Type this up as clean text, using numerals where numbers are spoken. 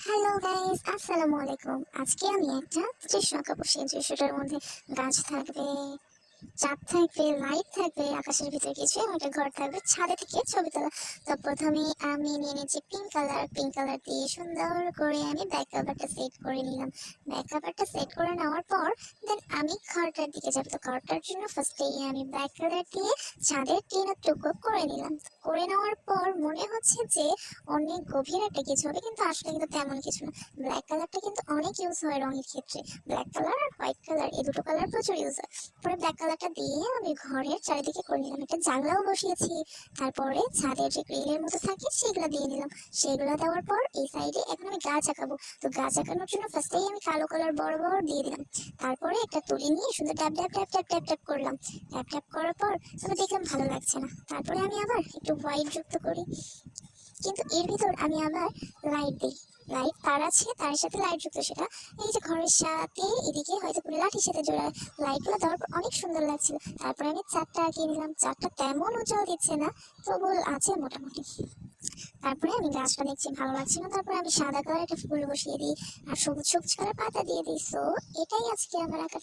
Hello guys, আসসালামু আলাইকুম। আজকে আমি একটা দৃশ্য আঁকাবো। সেই দৃশ্যটার মধ্যে গাছ থাকবে, চাঁদ থাকবে, লাইট থাকবে, আকাশের ভিতরে কিছু এবং একটা ঘর থাকবে, ছাদে থেকে ছবি তোলা। তো প্রথমে আমি নিয়ে নিয়েছি পিঙ্ক কালার দিয়ে সুন্দর করে আমি ব্যাক কাভারটা সেট করে নিলাম। ব্যাক কাভারটা সেট করে নেওয়ার পর দেন আমি ঘরটার দিকে যাবো। তো ঘরটার জন্য ফার্স্টেই আমি ব্যাক কালার দিয়ে ছাদের টিনের টুকরো করে নিলাম। করে নেওয়ার পর মনে হচ্ছে যে অনেক গভীর একটা কিছু হবে, কিন্তু আসলে কিন্তু তেমন কিছু না। ব্ল্যাক কালারটা কিন্তু অনেক ইউজ হয় রঙের ক্ষেত্রে। ব্ল্যাক কালার আর হোয়াইট কালার এই দুটো কালার প্রচুর ইউজ হয়। পরে ব্ল্যাক কালারটা দিয়ে আমি ঘরের চারিদিকে করে নিলাম, একটা জানলাও বসিয়েছি। তারপরে ছাদের যে গ্রিলের মতো থাকে সেগুলো দিয়ে নিলাম। সেগুলো দেওয়ার পর এই সাইডে এখন আমি গাছ আঁকাবো। তো গাছ আঁকানোর জন্য ফার্স্টেই আমি কালো কালার বড় বড় দিয়ে দিলাম। তারপরে একটা তুলি নিয়ে শুধু tap tap tap tap tap tap করলাম। ট্যাপ ট্যাপ করার পর তবে দেখলাম ভালো লাগছে না, তারপরে আমি আবার একটু হোয়াইট যুক্ত করি। কিন্তু এর ভিতর আমি আবার লাইট দিই। লাইট তার আছে, তার সাথে লাইট যুক্ত সেটা এই যে ঘরের সাথে এদিকে হয়তো কোনো লাঠির সাথে জোড়া। লাইটগুলো দেওয়ার পর অনেক সুন্দর লাগছিল। তারপরে আমি চারটা আঁকিয়ে নিলাম। চারটা তেমন উজ্জ্বল দিচ্ছে না, তবু আছে মোটামুটি। তারপরে আমি গাছটা দেখছি ভালো লাগছে না, তারপরে আমি সাদা কালার একটা ফুল বসিয়ে দিই আর সবুজ সবুজ কালার পাতা দিয়ে দিই। সো এটাই আজকে আমার আঁকার